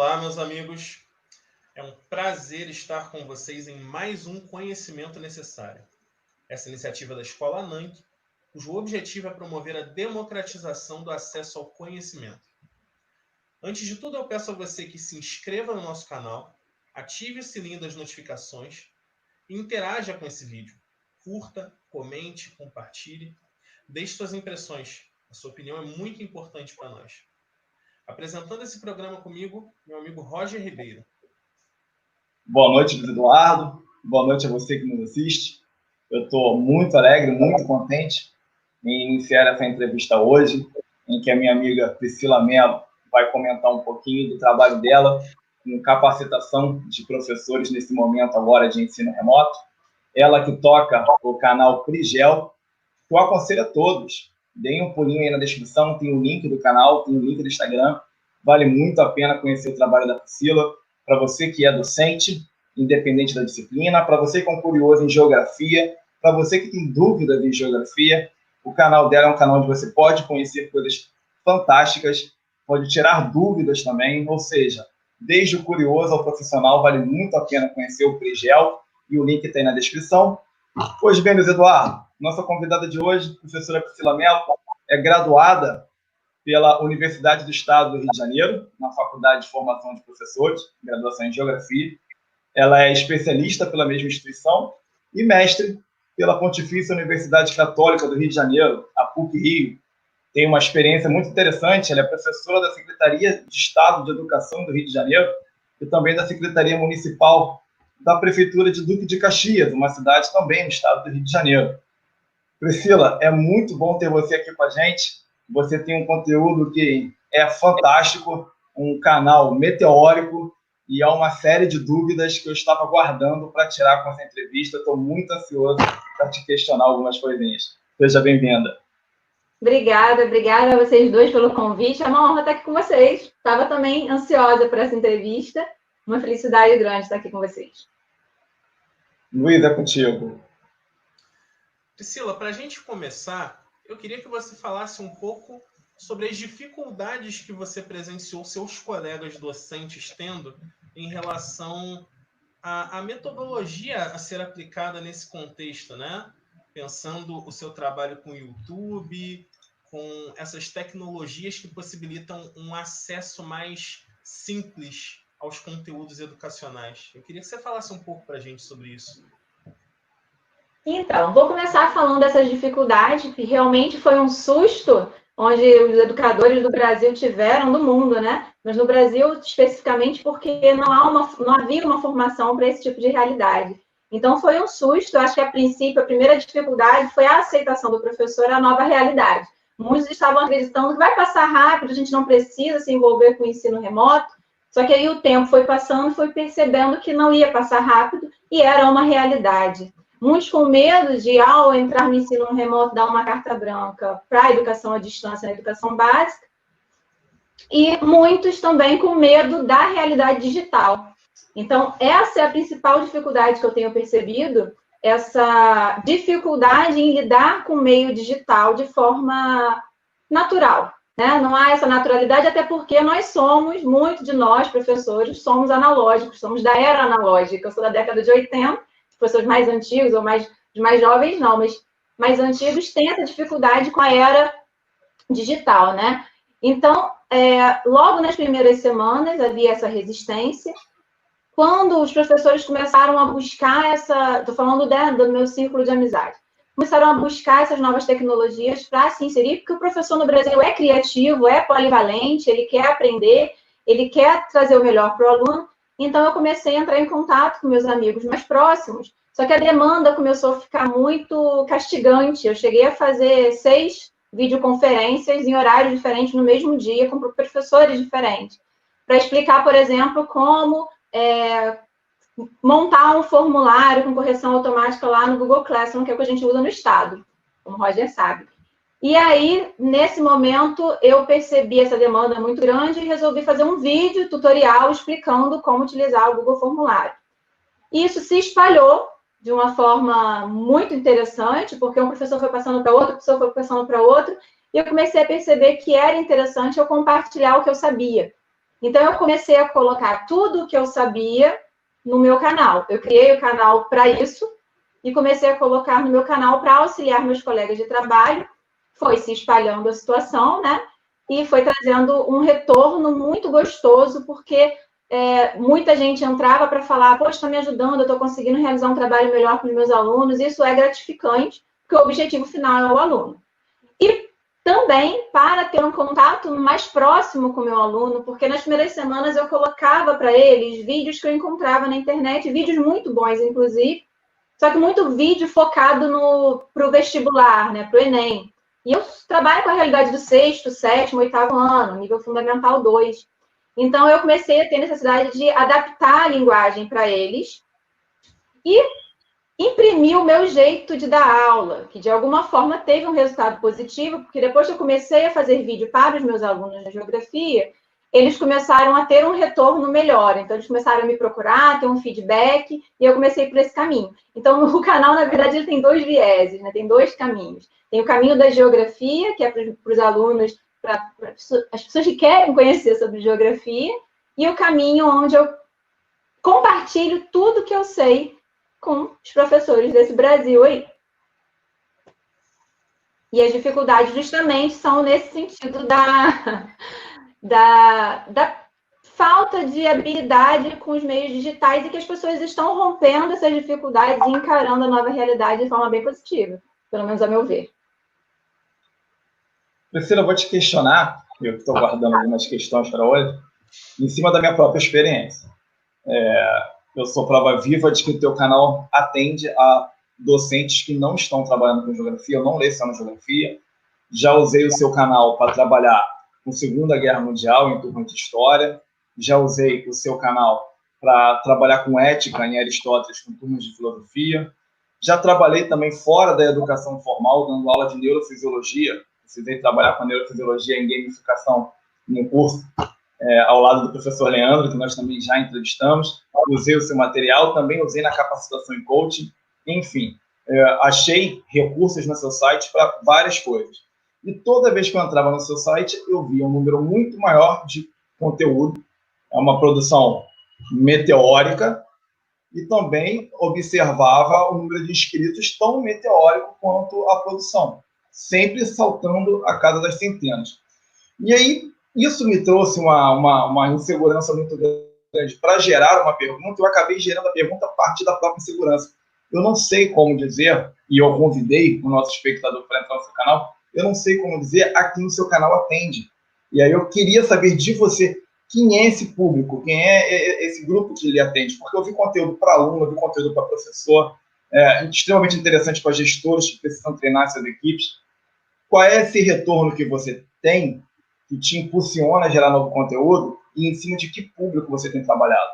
Olá, meus amigos. É um prazer estar com vocês em mais um Conhecimento Necessário. Essa iniciativa da Escola ANANC, cujo objetivo é promover a democratização do acesso ao conhecimento. Antes de tudo, eu peço a você que se inscreva no nosso canal, ative o sininho das notificações e interaja com esse vídeo. Curta, comente, compartilhe, deixe suas impressões. A sua opinião é muito importante para nós. Apresentando esse programa comigo, meu amigo Roger Ribeiro. Boa noite, Luiz Eduardo. Boa noite a você que nos assiste. Eu estou muito alegre, muito contente em iniciar essa entrevista hoje, em que a minha amiga Priscila Mello vai comentar um pouquinho do trabalho dela em capacitação de professores nesse momento agora de ensino remoto. Ela que toca o canal Prigel, que eu aconselho a todos. Deem um pulinho aí na descrição, tem o link do canal, tem o link do Instagram. Vale muito a pena conhecer o trabalho da Priscila. Para você que é docente, independente da disciplina, para você que é um curioso em geografia, para você que tem dúvidas em geografia, o canal dela é um canal onde você pode conhecer coisas fantásticas, pode tirar dúvidas também, ou seja, desde o curioso ao profissional, vale muito a pena conhecer o Prigel, e o link está aí na descrição. Pois bem, Luiz Eduardo, nossa convidada de hoje, professora Priscila Mello, é graduada pela Universidade do Estado do Rio de Janeiro, na Faculdade de Formação de Professores, graduação em Geografia. Ela é especialista pela mesma instituição e mestre pela Pontifícia Universidade Católica do Rio de Janeiro, a PUC-Rio. Tem uma experiência muito interessante, ela é professora da Secretaria de Estado de Educação do Rio de Janeiro e também da Secretaria Municipal da Prefeitura de Duque de Caxias, uma cidade também no estado do Rio de Janeiro. Priscila, é muito bom ter você aqui com a gente. Você tem um conteúdo que é fantástico, um canal meteórico e há uma série de dúvidas que eu estava guardando para tirar com essa entrevista. Estou muito ansioso para te questionar algumas coisinhas. Seja bem-vinda. Obrigada a vocês dois pelo convite. É uma honra estar aqui com vocês. Estava também ansiosa por essa entrevista. Uma felicidade grande estar aqui com vocês. Luiz, é contigo. Priscila, para a gente começar, eu queria que você falasse um pouco sobre as dificuldades que você presenciou seus colegas docentes tendo em relação à metodologia a ser aplicada nesse contexto, né? Pensando o seu trabalho com o YouTube, com essas tecnologias que possibilitam um acesso mais simples aos conteúdos educacionais. Eu queria que você falasse um pouco para a gente sobre isso. Então, vou começar falando dessas dificuldades, que realmente foi um susto onde os educadores do Brasil tiveram, do mundo, né? Mas no Brasil, especificamente, porque não havia uma formação para esse tipo de realidade. Então, foi um susto. Acho que, a princípio, a primeira dificuldade foi a aceitação do professor à nova realidade. Muitos estavam acreditando que vai passar rápido, a gente não precisa se envolver com o ensino remoto. Só que aí o tempo foi passando, foi percebendo que não ia passar rápido e era uma realidade. Muitos com medo de, ao entrar no ensino remoto, dar uma carta branca para a educação à distância, na educação básica, e muitos também com medo da realidade digital. Então, essa é a principal dificuldade que eu tenho percebido, essa dificuldade em lidar com o meio digital de forma natural, né? Não há essa naturalidade, até porque muitos de nós, professores, somos analógicos, somos da era analógica. Eu sou da década de 80, professores mais antigos, ou os mais jovens não, mas mais antigos têm essa dificuldade com a era digital, né? Então, logo nas primeiras semanas havia essa resistência. Quando os professores começaram a buscar estou falando do meu círculo de amizade, começaram a buscar essas novas tecnologias para se inserir, porque o professor no Brasil é criativo, é polivalente, ele quer aprender, ele quer trazer o melhor para o aluno. Então, eu comecei a entrar em contato com meus amigos mais próximos, só que a demanda começou a ficar muito castigante. Eu cheguei a fazer 6 videoconferências em horários diferentes no mesmo dia, com professores diferentes, para explicar, por exemplo, como montar um formulário com correção automática lá no Google Classroom, que é o que a gente usa no Estado, como o Roger sabe. E aí, nesse momento, eu percebi essa demanda muito grande e resolvi fazer um vídeo tutorial explicando como utilizar o Google Formulário. Isso se espalhou de uma forma muito interessante, porque um professor foi passando para outro, a pessoa foi passando para outro, e eu comecei a perceber que era interessante eu compartilhar o que eu sabia. Então, eu comecei a colocar tudo o que eu sabia no meu canal. Eu criei o canal para isso e comecei a colocar no meu canal para auxiliar meus colegas de trabalho. Foi se espalhando a situação, né? E foi trazendo um retorno muito gostoso, porque muita gente entrava para falar, poxa, está me ajudando, eu estou conseguindo realizar um trabalho melhor com os meus alunos. Isso é gratificante, porque o objetivo final é o aluno. E também para ter um contato mais próximo com o meu aluno, porque nas primeiras semanas eu colocava para eles vídeos que eu encontrava na internet, vídeos muito bons, inclusive, só que muito vídeo focado para o vestibular, né, para o Enem. E eu trabalho com a realidade do 6º, 7º, 8º ano, nível fundamental 2. Então, eu comecei a ter necessidade de adaptar a linguagem para eles e imprimir o meu jeito de dar aula, que de alguma forma teve um resultado positivo, porque depois que eu comecei a fazer vídeo para os meus alunos de geografia, eles começaram a ter um retorno melhor. Então, eles começaram a me procurar, ter um feedback, e eu comecei por esse caminho. Então, o canal, na verdade, ele tem 2 vieses, né? Tem 2 caminhos. Tem o caminho da geografia, que é para os alunos, para as pessoas que querem conhecer sobre geografia, e o caminho onde eu compartilho tudo que eu sei com os professores desse Brasil aí. E as dificuldades justamente são nesse sentido da falta de habilidade com os meios digitais e que as pessoas estão rompendo essas dificuldades e encarando a nova realidade de forma bem positiva, pelo menos a meu ver. Priscila, eu vou te questionar, eu estou guardando algumas questões para hoje, em cima da minha própria experiência. Eu sou prova viva de que o teu canal atende a docentes que não estão trabalhando com geografia, eu não leciono geografia, já usei o seu canal para trabalhar com Segunda Guerra Mundial, em turma de História, já usei o seu canal para trabalhar com ética em Aristóteles, com turmas de filosofia, já trabalhei também fora da educação formal, dando aula de neurofisiologia, precisei trabalhar com a neurofisiologia em gamificação no curso, ao lado do professor Leandro, que nós também já entrevistamos, usei o seu material, também usei na capacitação em coaching, enfim, achei recursos no seu site para várias coisas. E toda vez que eu entrava no seu site, eu via um número muito maior de conteúdo, é uma produção meteórica, e também observava o número de inscritos tão meteórico quanto a produção, sempre saltando a casa das centenas. E aí, isso me trouxe uma insegurança muito grande. Para gerar uma pergunta, eu acabei gerando a pergunta a partir da própria insegurança. Eu não sei como dizer, e eu convidei o nosso espectador para entrar no seu canal, eu não sei como dizer a quem o seu canal atende. E aí eu queria saber de você, quem é esse público, quem é esse grupo que ele atende, porque eu vi conteúdo para aluno, eu vi conteúdo para professor, extremamente interessante para gestores que precisam treinar suas equipes. Qual é esse retorno que você tem que te impulsiona a gerar novo conteúdo e em cima de que público você tem trabalhado?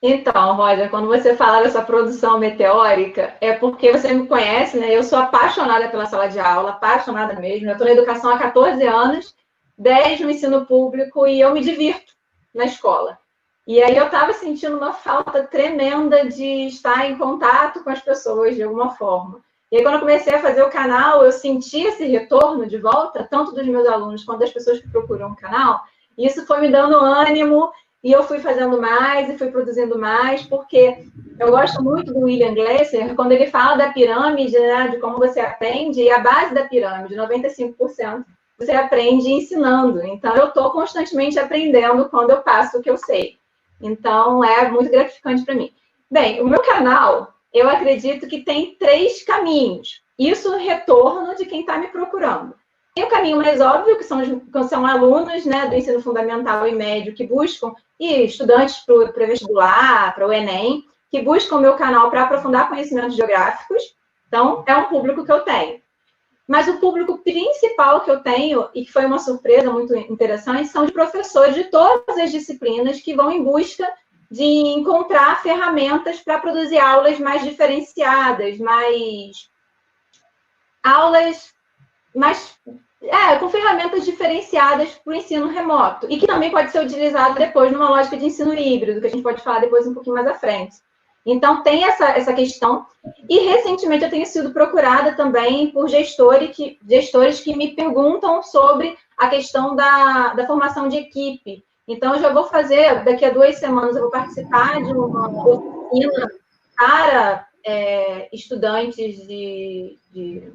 Então, Roger, quando você fala dessa produção meteórica, é porque você me conhece, né? Eu sou apaixonada pela sala de aula, apaixonada mesmo. Eu estou na educação há 14 anos, 10 no ensino público, e eu me divirto na escola. E aí eu estava sentindo uma falta tremenda de estar em contato com as pessoas de alguma forma. E aí, quando eu comecei a fazer o canal, eu senti esse retorno de volta, tanto dos meus alunos quanto das pessoas que procuram o canal. E isso foi me dando ânimo, e eu fui fazendo mais, e fui produzindo mais, porque eu gosto muito do William Glasser, quando ele fala da pirâmide, né, de como você aprende, e a base da pirâmide, 95%, você aprende ensinando. Então, eu estou constantemente aprendendo quando eu passo o que eu sei. Então, é muito gratificante para mim. Bem, o meu canal, eu acredito que tem 3 caminhos. Isso retorno de quem está me procurando. Tem o caminho mais óbvio, que são alunos, né, do ensino fundamental e médio que buscam, e estudantes para vestibular, para o Enem, que buscam o meu canal para aprofundar conhecimentos geográficos. Então, é um público que eu tenho. Mas o público principal que eu tenho, e que foi uma surpresa muito interessante, são de professores de todas as disciplinas que vão em busca de encontrar ferramentas para produzir aulas mais diferenciadas, com ferramentas diferenciadas para o ensino remoto, e que também pode ser utilizado depois numa lógica de ensino híbrido, que a gente pode falar depois um pouquinho mais à frente. Então, tem essa questão. E, recentemente, eu tenho sido procurada também por gestores que me perguntam sobre a questão da formação de equipe. Então, eu já vou fazer, daqui a 2 semanas, eu vou participar de uma oficina para estudantes de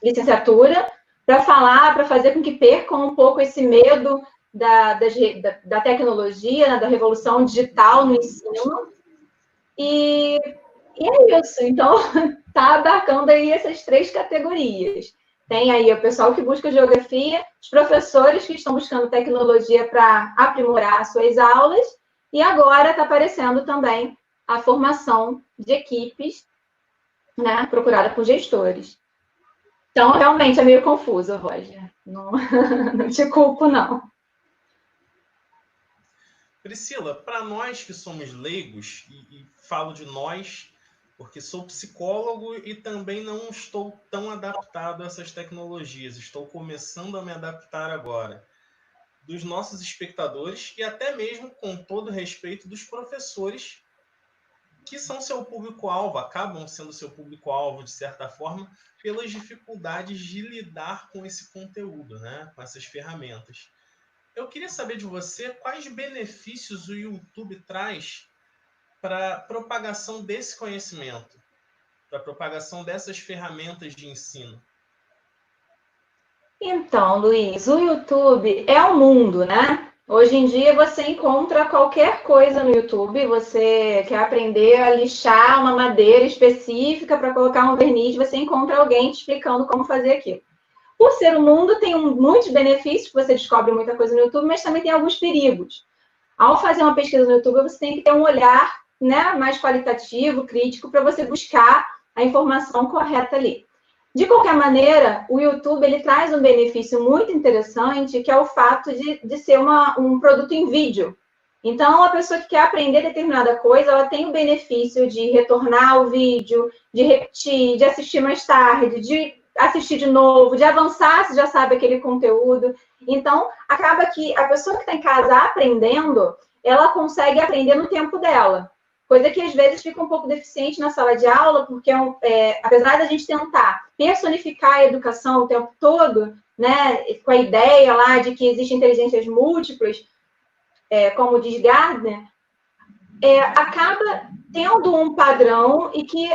licenciatura, para fazer com que percam um pouco esse medo da tecnologia, né, da revolução digital no ensino. E é isso. Então, está abarcando aí essas 3 categorias. Tem aí o pessoal que busca geografia, os professores que estão buscando tecnologia para aprimorar suas aulas, e agora está aparecendo também a formação de equipes, né, procurada por gestores. Então, realmente é meio confuso, Roger. Não, não te culpo, não. Priscila, para nós que somos leigos, e falo de nós porque sou psicólogo e também não estou tão adaptado a essas tecnologias, estou começando a me adaptar agora, dos nossos espectadores e até mesmo, com todo respeito, dos professores que são seu público-alvo, acabam sendo seu público-alvo, de certa forma, pelas dificuldades de lidar com esse conteúdo, né? Com essas ferramentas. Eu queria saber de você quais benefícios o YouTube traz para a propagação desse conhecimento, para a propagação dessas ferramentas de ensino. Então, Luiz, o YouTube é o mundo, né? Hoje em dia você encontra qualquer coisa no YouTube, você quer aprender a lixar uma madeira específica para colocar um verniz, você encontra alguém te explicando como fazer aquilo. Por ser o mundo, tem muitos benefícios, você descobre muita coisa no YouTube, mas também tem alguns perigos. Ao fazer uma pesquisa no YouTube, você tem que ter um olhar, né, mais qualitativo, crítico, para você buscar a informação correta ali. De qualquer maneira, o YouTube ele traz um benefício muito interessante, que é o fato de ser um produto em vídeo. Então, a pessoa que quer aprender determinada coisa, ela tem o benefício de retornar o vídeo, de repetir, de assistir mais tarde, de assistir de novo, de avançar se já sabe aquele conteúdo. Então, acaba que a pessoa que está em casa aprendendo, ela consegue aprender no tempo dela. Coisa que, às vezes, fica um pouco deficiente na sala de aula, porque, apesar da gente tentar personificar a educação o tempo todo, né, com a ideia lá de que existem inteligências múltiplas, como diz Gardner, acaba tendo um padrão e que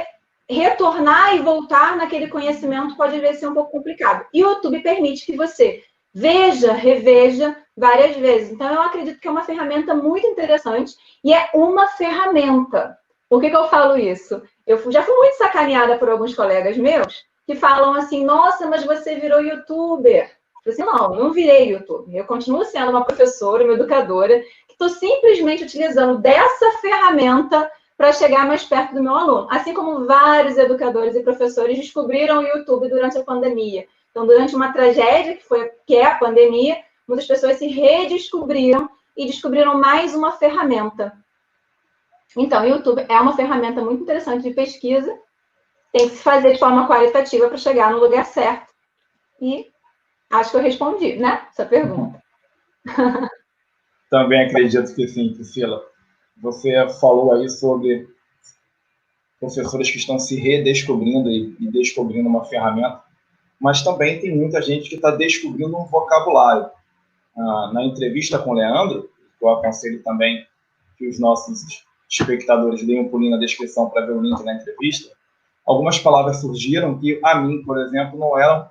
retornar e voltar naquele conhecimento pode, às vezes, ser um pouco complicado. E o YouTube permite que você veja, reveja várias vezes. Então, eu acredito que é uma ferramenta muito interessante e é uma ferramenta. Por que eu falo isso? Eu já fui muito sacaneada por alguns colegas meus que falam assim, nossa, mas você virou youtuber. Eu falei assim, não virei youtuber. Eu continuo sendo uma professora, uma educadora, que estou simplesmente utilizando dessa ferramenta para chegar mais perto do meu aluno. Assim como vários educadores e professores descobriram o YouTube durante a pandemia. Então, durante uma tragédia, que é a pandemia, muitas pessoas se redescobriram e descobriram mais uma ferramenta. Então, o YouTube é uma ferramenta muito interessante de pesquisa, tem que se fazer de forma qualitativa para chegar no lugar certo. E acho que eu respondi, né, essa pergunta. Também acredito que sim, Priscila. Você falou aí sobre professores que estão se redescobrindo e descobrindo uma ferramenta, mas também tem muita gente que está descobrindo um vocabulário. Na entrevista com o Leandro, eu aconselho também que os nossos espectadores deem um pulinho na descrição para ver o link na entrevista, algumas palavras surgiram que, a mim, por exemplo, não eram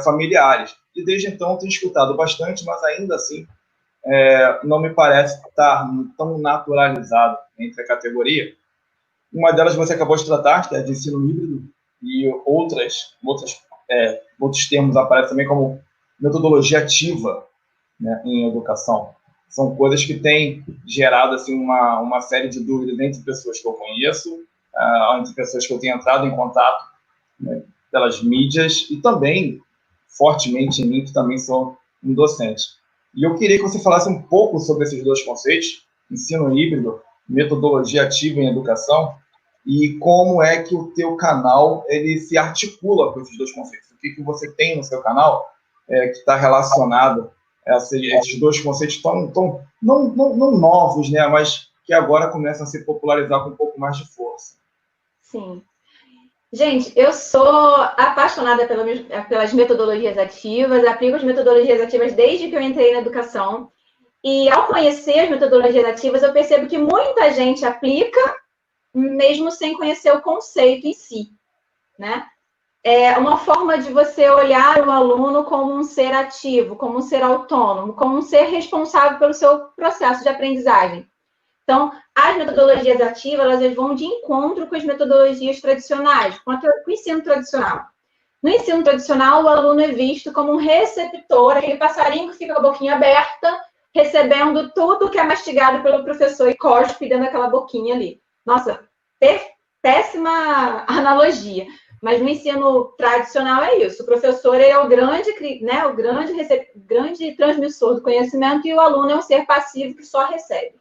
familiares. E desde então eu tenho escutado bastante, mas ainda assim não me parece estar tão naturalizado entre a categoria. Uma delas você acabou de tratar, que é de ensino híbrido, e outros termos aparecem também como metodologia ativa, né, em educação. São coisas que têm gerado assim, uma série de dúvidas entre pessoas que eu conheço, entre pessoas que eu tenho entrado em contato, né, pelas mídias, e também, fortemente em mim, que também sou um docente. E eu queria que você falasse um pouco sobre esses dois conceitos, ensino híbrido, metodologia ativa em educação, e como é que o teu canal ele se articula com esses dois conceitos. O que você tem no seu canal que está relacionado a esses dois conceitos não novos, né, mas que agora começam a se popularizar com um pouco mais de força. Sim. Gente, eu sou apaixonada pelas metodologias ativas, aplico as metodologias ativas desde que eu entrei na educação. E ao conhecer as metodologias ativas, eu percebo que muita gente aplica, mesmo sem conhecer o conceito em si, né? É uma forma de você olhar o aluno como um ser ativo, como um ser autônomo, como um ser responsável pelo seu processo de aprendizagem. Então, as metodologias ativas, elas vão de encontro com as metodologias tradicionais, com o ensino tradicional. No ensino tradicional, o aluno é visto como um receptor, aquele passarinho que fica com a boquinha aberta, recebendo tudo que é mastigado pelo professor e cospe dentro daquela boquinha ali. Nossa, péssima analogia. Mas no ensino tradicional é isso. O professor é o grande, né, o grande transmissor do conhecimento e o aluno é um ser passivo que só recebe.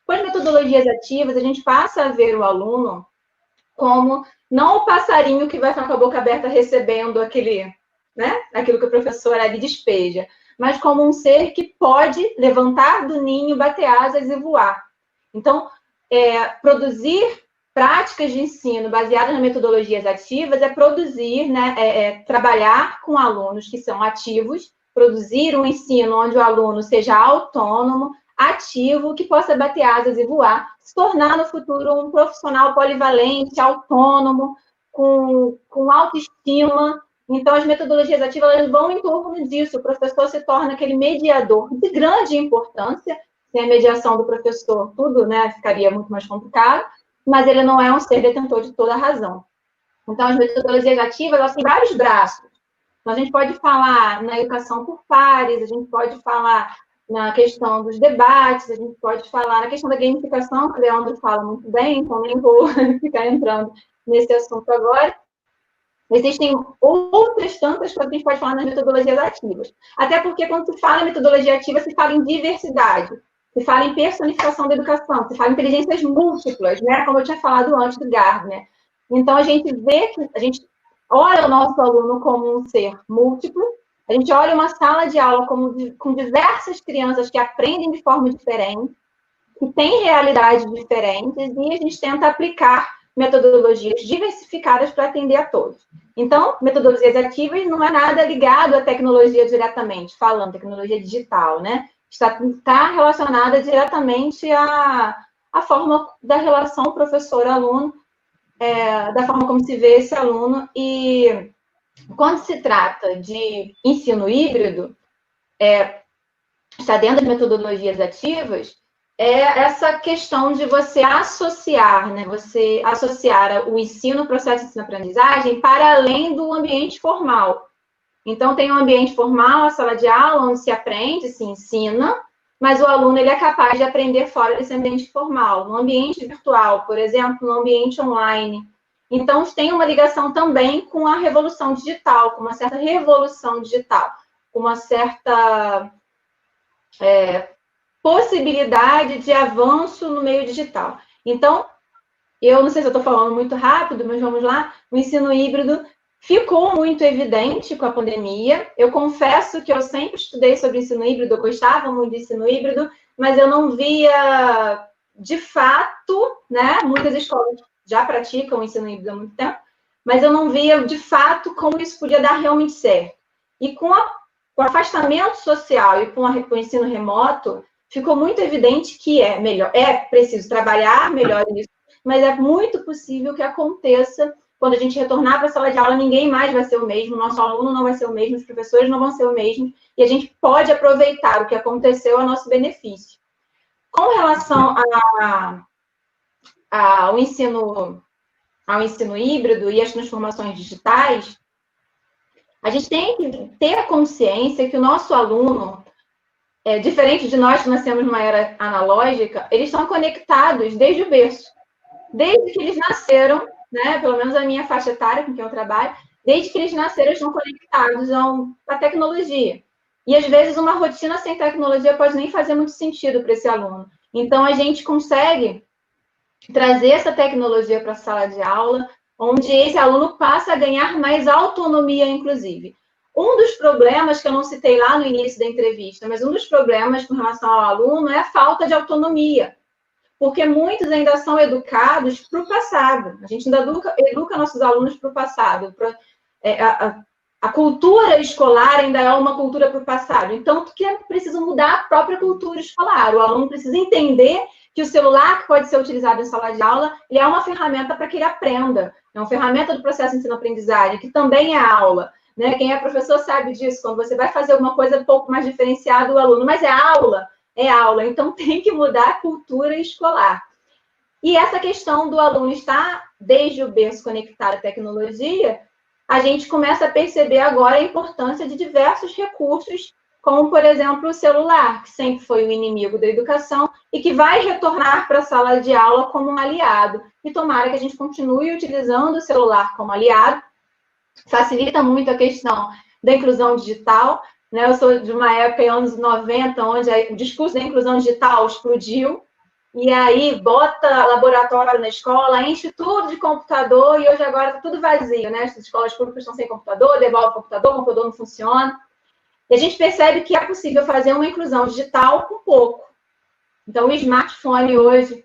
Com as metodologias ativas, a gente passa a ver o aluno como não o passarinho que vai ficar com a boca aberta recebendo aquilo que o professor ali despeja, mas como um ser que pode levantar do ninho, bater asas e voar. Então, produzir práticas de ensino baseadas nas metodologias ativas é produzir, trabalhar com alunos que são ativos, produzir um ensino onde o aluno seja autônomo, ativo, que possa bater asas e voar, se tornar no futuro um profissional polivalente, autônomo, com autoestima. Então, as metodologias ativas elas vão em torno disso. O professor se torna aquele mediador de grande importância. Sem a mediação do professor, tudo ficaria muito mais complicado, mas ele não é um ser detentor de toda a razão. Então, as metodologias ativas elas têm vários braços. Então, a gente pode falar na educação por pares, a gente pode falar na questão dos debates, a gente pode falar na questão da gamificação, que o Leandro fala muito bem, então nem vou ficar entrando nesse assunto agora. Existem outras tantas coisas que a gente pode falar nas metodologias ativas. Até porque quando se fala em metodologia ativa, se fala em diversidade, se fala em personificação da educação, se fala em inteligências múltiplas, né? Como eu tinha falado antes do Gardner. Então, a gente vê que a gente olha o nosso aluno como um ser múltiplo, a gente olha uma sala de aula com diversas crianças que aprendem de forma diferente, que têm realidades diferentes, e a gente tenta aplicar metodologias diversificadas para atender a todos. Então, metodologias ativas não é nada ligado à tecnologia diretamente, falando tecnologia digital, né? Está relacionada diretamente à forma da relação professor-aluno, da forma como se vê esse aluno. E quando se trata de ensino híbrido, está dentro das metodologias ativas, essa questão de você associar, você associar o ensino, o processo de ensino-aprendizagem para além do ambiente formal. Então, tem um ambiente formal, a sala de aula, onde se aprende, se ensina, mas o aluno ele é capaz de aprender fora desse ambiente formal, no ambiente virtual, por exemplo, no ambiente online. Então, tem uma ligação também com a revolução digital, com uma certa revolução digital, com uma certa possibilidade de avanço no meio digital. Então, eu não sei se eu estou falando muito rápido, mas vamos lá. O ensino híbrido ficou muito evidente com a pandemia. Eu confesso que eu sempre estudei sobre ensino híbrido, eu gostava muito de ensino híbrido, mas eu não via, de fato, muitas escolas já praticam o ensino híbrido há muito tempo, mas eu não via, de fato, como isso podia dar realmente certo. E com o afastamento social e com o ensino remoto, ficou muito evidente que é preciso trabalhar melhor nisso, mas é muito possível que aconteça, quando a gente retornar para a sala de aula, ninguém mais vai ser o mesmo, o nosso aluno não vai ser o mesmo, os professores não vão ser o mesmo, e a gente pode aproveitar o que aconteceu a nosso benefício. Com relação ao ensino híbrido e às transformações digitais, a gente tem que ter a consciência que o nosso aluno, diferente de nós que nascemos numa era analógica, eles estão conectados desde o berço. Desde que eles nasceram, pelo menos a minha faixa etária com quem eu trabalho, desde que eles nasceram, eles estão conectados à tecnologia. E, às vezes, uma rotina sem tecnologia pode nem fazer muito sentido para esse aluno. Então, a gente consegue trazer essa tecnologia para a sala de aula, onde esse aluno passa a ganhar mais autonomia, inclusive. Um dos problemas que eu não citei lá no início da entrevista, mas um dos problemas com relação ao aluno é a falta de autonomia. porque muitos ainda são educados para o passado. A gente ainda educa nossos alunos para o passado. A cultura escolar ainda é uma cultura para o passado. Então, que é preciso mudar a própria cultura escolar. O aluno precisa entender que o celular, que pode ser utilizado em sala de aula, ele é uma ferramenta para que ele aprenda. É uma ferramenta do processo de ensino-aprendizagem, que também é aula. Né? Quem é professor sabe disso. Quando você vai fazer alguma coisa um pouco mais diferenciada do aluno, mas é aula. É aula. Então, tem que mudar a cultura escolar. E essa questão do aluno estar, desde o berço, conectado à tecnologia, a gente começa a perceber agora a importância de diversos recursos, como, por exemplo, o celular, que sempre foi o inimigo da educação e que vai retornar para a sala de aula como um aliado. E tomara que a gente continue utilizando o celular como aliado. Facilita muito a questão da inclusão digital. Né? Eu sou de uma época, em anos 90, onde o discurso da inclusão digital explodiu. E aí, bota laboratório na escola, enche tudo de computador, e hoje agora está tudo vazio, né? As escolas públicas estão sem computador, devolve o computador não funciona. E a gente percebe que é possível fazer uma inclusão digital com pouco. Então, o smartphone hoje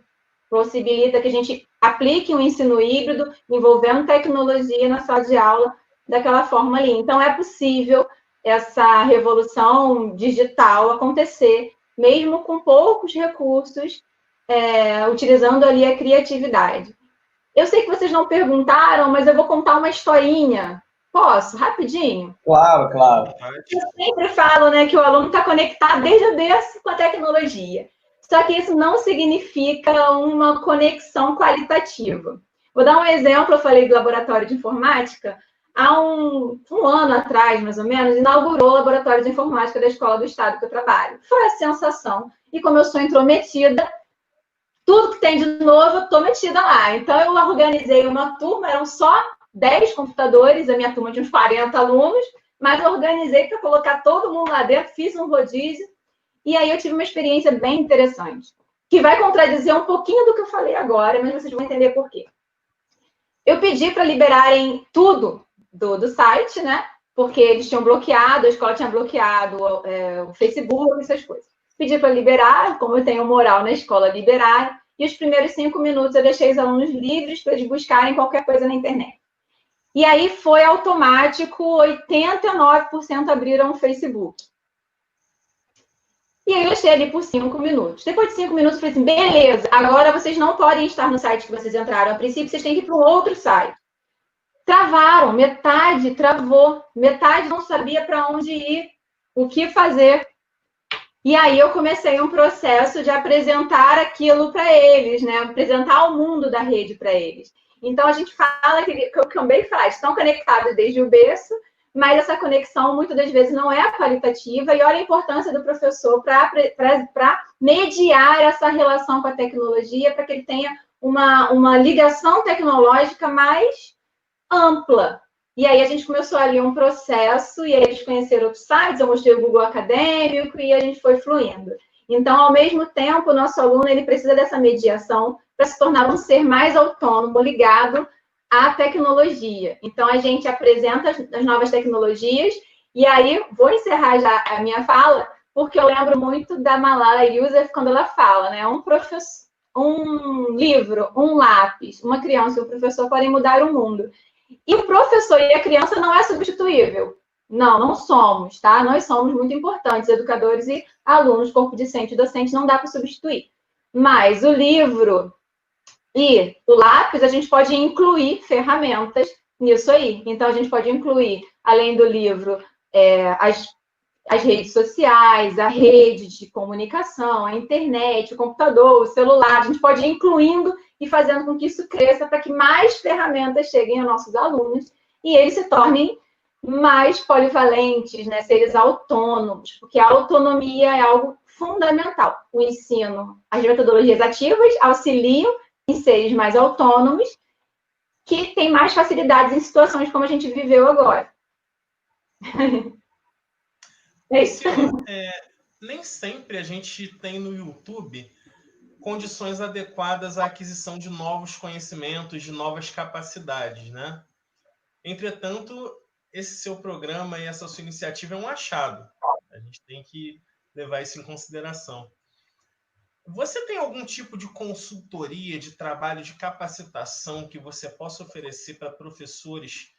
possibilita que a gente aplique um ensino híbrido, envolvendo tecnologia na sala de aula, daquela forma ali. Então, é possível essa revolução digital acontecer, mesmo com poucos recursos, utilizando ali a criatividade. Eu sei que vocês não perguntaram, mas eu vou contar uma historinha. Posso? Rapidinho? Claro, claro. Eu sempre falo, né, que o aluno está conectado desde o berço com a tecnologia. Só que isso não significa uma conexão qualitativa. Vou dar um exemplo, eu falei do laboratório de informática. Há um ano atrás, mais ou menos, inaugurou o laboratório de informática da Escola do Estado que eu trabalho. Foi a sensação. E como eu sou intrometida, tudo que tem de novo, eu estou metida lá. Então, eu organizei uma turma, eram só 10 computadores, a minha turma tinha uns 40 alunos, mas eu organizei para colocar todo mundo lá dentro, fiz um rodízio, e aí eu tive uma experiência bem interessante, que vai contradizer um pouquinho do que eu falei agora, mas vocês vão entender por quê. Eu pedi para liberarem tudo do site, né? Porque eles tinham bloqueado, a escola tinha bloqueado o Facebook, essas coisas. Pedi para liberar, como eu tenho moral na escola, liberar. E os primeiros 5 minutos eu deixei os alunos livres para eles buscarem qualquer coisa na internet. E aí foi automático, 89% abriram o Facebook. E aí eu deixei ali por 5 minutos. Depois de 5 minutos, eu falei assim, beleza, agora vocês não podem estar no site que vocês entraram. A princípio, vocês têm que ir para um outro site. Travaram, metade travou, metade não sabia para onde ir, o que fazer. E aí eu comecei um processo de apresentar aquilo para eles, né? Apresentar o mundo da rede para eles. Então a gente fala que o Cambay faz, estão conectados desde o berço, mas essa conexão muitas das vezes não é qualitativa, e olha a importância do professor para mediar essa relação com a tecnologia, para que ele tenha uma ligação tecnológica mais ampla. E aí a gente começou ali um processo, e aí eles conheceram outros sites, eu mostrei o Google Acadêmico, e a gente foi fluindo. Então, ao mesmo tempo, o nosso aluno ele precisa dessa mediação para se tornar um ser mais autônomo, ligado à tecnologia. Então, a gente apresenta as novas tecnologias, e aí vou encerrar já a minha fala, porque eu lembro muito da Malala Yousafzai quando ela fala, né? Um livro, um lápis, uma criança e um professor podem mudar o mundo. E o professor e a criança não é substituível. Não, não somos, tá? Nós somos muito importantes, educadores e alunos, corpo discente e docente, não dá para substituir. Mas o livro e o lápis, a gente pode incluir ferramentas nisso aí. Então, a gente pode incluir, além do livro, as redes sociais, a rede de comunicação, a internet, o computador, o celular. A gente pode ir incluindo e fazendo com que isso cresça para que mais ferramentas cheguem aos nossos alunos e eles se tornem mais polivalentes, né? Seres autônomos, porque a autonomia é algo fundamental. O ensino, as metodologias ativas auxiliam em seres mais autônomos que têm mais facilidades em situações como a gente viveu agora. É isso. Nem sempre a gente tem no YouTube condições adequadas à aquisição de novos conhecimentos, de novas capacidades, né? Entretanto, esse seu programa e essa sua iniciativa é um achado. A gente tem que levar isso em consideração. Você tem algum tipo de consultoria, de trabalho de capacitação que você possa oferecer para professores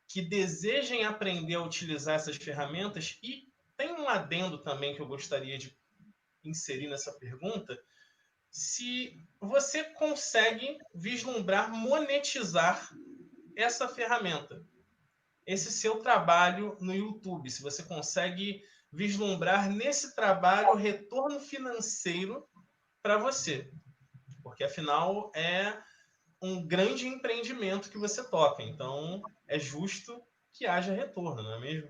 que desejem aprender a utilizar essas ferramentas? E tem um adendo também que eu gostaria de inserir nessa pergunta, se você consegue vislumbrar monetizar essa ferramenta, esse seu trabalho no YouTube, se você consegue vislumbrar nesse trabalho retorno financeiro para você, porque afinal é um grande empreendimento que você toca, então é justo que haja retorno, não é mesmo?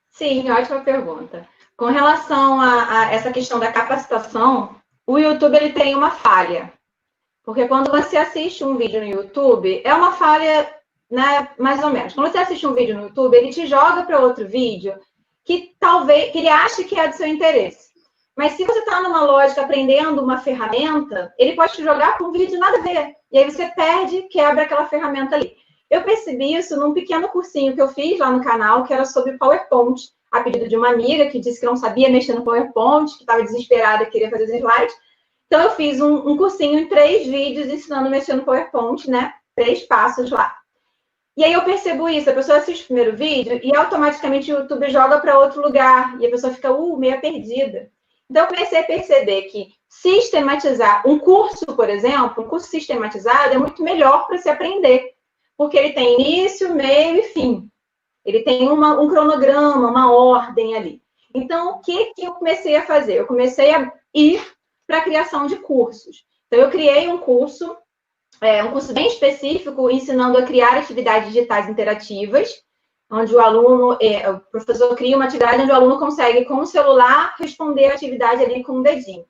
Sim, ótima pergunta. Com relação a essa questão da capacitação, o YouTube ele tem uma falha. Porque quando você assiste um vídeo no YouTube, é uma falha, né, mais ou menos. Quando você assiste um vídeo no YouTube, ele te joga para outro vídeo que talvez que ele ache que é do seu interesse. Mas se você está numa lógica aprendendo uma ferramenta, ele pode te jogar para um vídeo nada a ver. E aí você perde, quebra aquela ferramenta ali. Eu percebi isso num pequeno cursinho que eu fiz lá no canal, que era sobre PowerPoint, a pedido de uma amiga que disse que não sabia mexer no PowerPoint, que estava desesperada, queria fazer os slides. Então, eu fiz um cursinho em 3 vídeos ensinando a mexer no PowerPoint, né? 3 passos lá. E aí eu percebo isso, a pessoa assiste o primeiro vídeo e automaticamente o YouTube joga para outro lugar. E a pessoa fica, meio perdida. Então, eu comecei a perceber que sistematizar um curso, por exemplo, um curso sistematizado é muito melhor para se aprender. Porque ele tem início, meio e fim. Ele tem um cronograma, uma ordem ali. Então, o que eu comecei a fazer? Eu comecei a ir para a criação de cursos. Então, eu criei um curso bem específico, ensinando a criar atividades digitais interativas, onde o professor cria uma atividade onde o aluno consegue, com o celular, responder a atividade ali com o dedinho.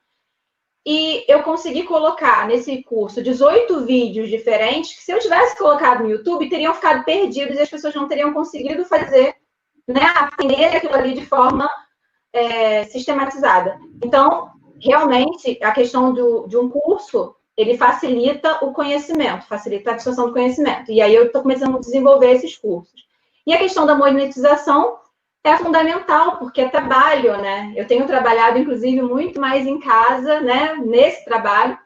E eu consegui colocar nesse curso 18 vídeos diferentes, que se eu tivesse colocado no YouTube, teriam ficado perdidos e as pessoas não teriam conseguido fazer, né, aprender aquilo ali de forma sistematizada. Então, realmente, a questão de um curso, ele facilita o conhecimento, facilita a absorção do conhecimento. E aí eu estou começando a desenvolver esses cursos. E a questão da monetização é fundamental, porque é trabalho, né? Eu tenho trabalhado, inclusive, muito mais em casa, né, nesse trabalho,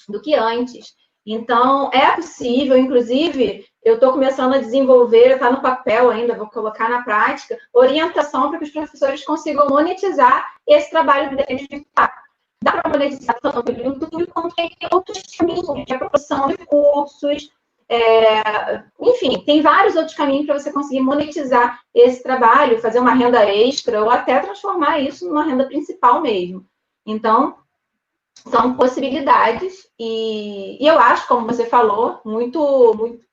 do que antes. Então, é possível, inclusive, eu estou começando a desenvolver, está no papel ainda, vou colocar na prática, orientação para que os professores consigam monetizar esse trabalho deles de fato. Dá para monetizar tanto pelo YouTube, quanto tem outros caminhos de produção de cursos, enfim, tem vários outros caminhos para você conseguir monetizar esse trabalho, fazer uma renda extra, ou até transformar isso numa renda principal mesmo. Então, são possibilidades, e eu acho, como você falou, muito, muito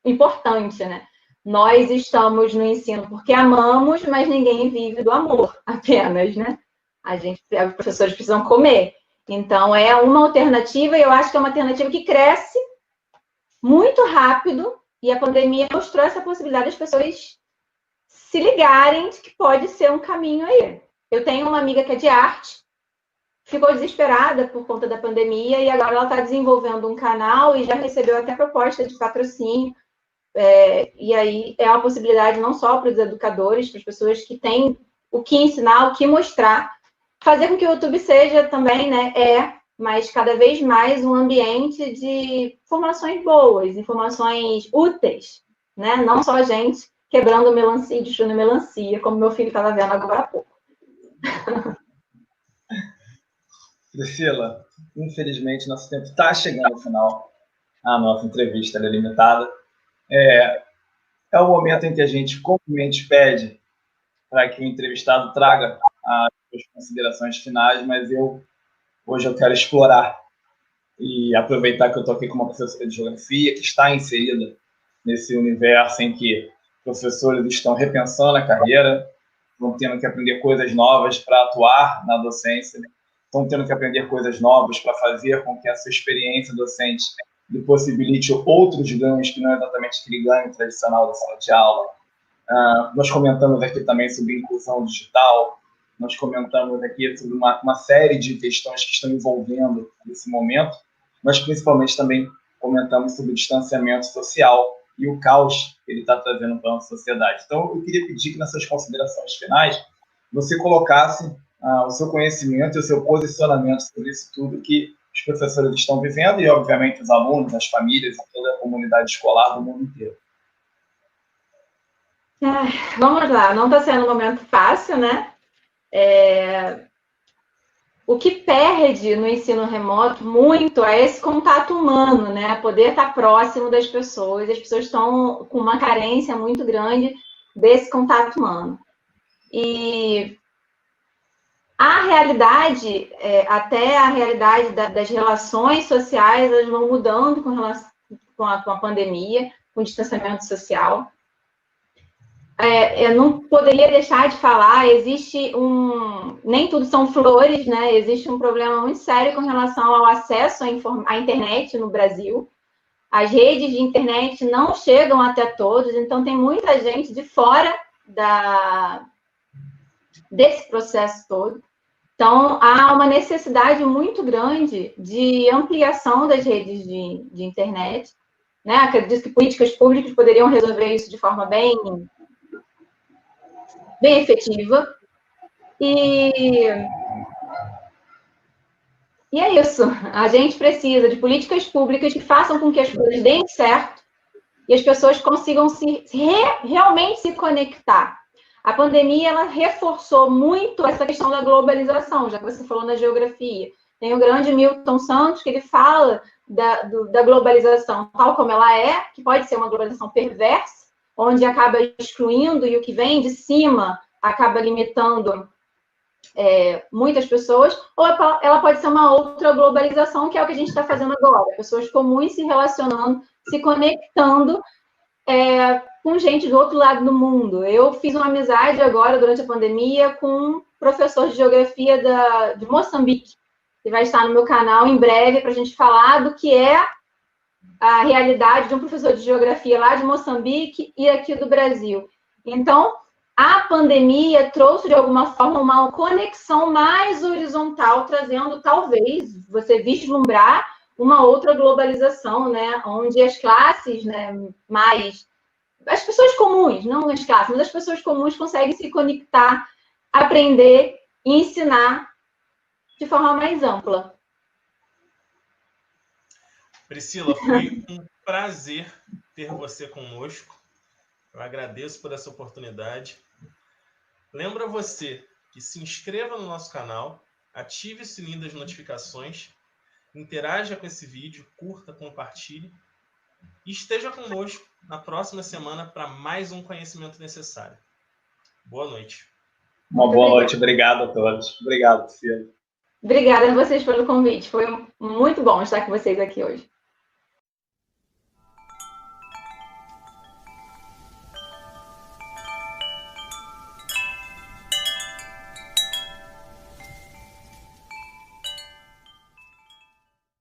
importante, né? Nós estamos no ensino porque amamos, mas ninguém vive do amor apenas, né? Os professores precisam comer. Então, é uma alternativa, e eu acho que é uma alternativa que cresce muito rápido, e a pandemia mostrou essa possibilidade das pessoas se ligarem de que pode ser um caminho aí. Eu tenho uma amiga que é de arte, ficou desesperada por conta da pandemia, e agora ela está desenvolvendo um canal e já recebeu até proposta de patrocínio. E aí é uma possibilidade não só para os educadores, para as pessoas que têm o que ensinar, o que mostrar, fazer com que o YouTube seja também, né, mas cada vez mais um ambiente de informações boas, informações úteis, né? Não só a gente quebrando melancia e destruindo melancia, como meu filho estava vendo agora há pouco. Priscila, infelizmente nosso tempo está chegando ao final. A nossa entrevista é limitada. É o momento em que a gente comumente pede para que o entrevistado traga as suas considerações finais, mas hoje eu quero explorar e aproveitar que eu estou aqui com uma professora de geografia que está inserida nesse universo em que professores estão repensando a carreira, estão tendo que aprender coisas novas para atuar na docência, estão tendo que aprender coisas novas para fazer com que essa experiência docente lhe possibilite outros ganhos que não é exatamente aquele ganho tradicional da sala de aula. Nós comentamos aqui também sobre inclusão digital, nós comentamos aqui sobre uma série de questões que estão envolvendo esse momento, mas principalmente também comentamos sobre o distanciamento social e o caos que ele está trazendo para a nossa sociedade. Então, eu queria pedir que nessas considerações finais você colocasse o seu conhecimento e o seu posicionamento sobre isso tudo que os professores estão vivendo e, obviamente, os alunos, as famílias e toda a comunidade escolar do mundo inteiro. Vamos lá, não está sendo um momento fácil, né? O que perde no ensino remoto muito é esse contato humano, né? Poder estar próximo das pessoas. As pessoas estão com uma carência muito grande desse contato humano. E a realidade, até a realidade das relações sociais, elas vão mudando com a pandemia, com o distanciamento social. Eu não poderia deixar de falar, nem tudo são flores, né? Existe um problema muito sério com relação ao acesso à internet no Brasil. As redes de internet não chegam até todos, então tem muita gente de fora desse processo todo. Então, há uma necessidade muito grande de ampliação das redes de internet, né? Acredito que políticas públicas poderiam resolver isso de forma bem efetiva. E é isso. A gente precisa de políticas públicas que façam com que as coisas deem certo e as pessoas consigam realmente se conectar. A pandemia, ela reforçou muito essa questão da globalização, já que você falou na geografia. Tem o grande Milton Santos, que ele fala da globalização tal como ela é, que pode ser uma globalização perversa, onde acaba excluindo e o que vem de cima acaba limitando muitas pessoas, ou ela pode ser uma outra globalização, que é o que a gente está fazendo agora. Pessoas comuns se relacionando, se conectando com gente do outro lado do mundo. Eu fiz uma amizade agora, durante a pandemia, com um professor de geografia de Moçambique, que vai estar no meu canal em breve, para a gente falar do que é a realidade de um professor de geografia lá de Moçambique e aqui do Brasil. Então, a pandemia trouxe, de alguma forma, uma conexão mais horizontal, trazendo, talvez, você vislumbrar uma outra globalização, né? Onde as classes, né, as pessoas comuns, não as classes, mas as pessoas comuns conseguem se conectar, aprender e ensinar de forma mais ampla. Priscila, foi um prazer ter você conosco. Eu agradeço por essa oportunidade. Lembra você que se inscreva no nosso canal, ative o sininho das notificações, interaja com esse vídeo, curta, compartilhe e esteja conosco na próxima semana para mais um Conhecimento Necessário. Boa noite. Uma boa noite. Obrigado a todos. Obrigado, Priscila. Obrigada a vocês pelo convite. Foi muito bom estar com vocês aqui hoje.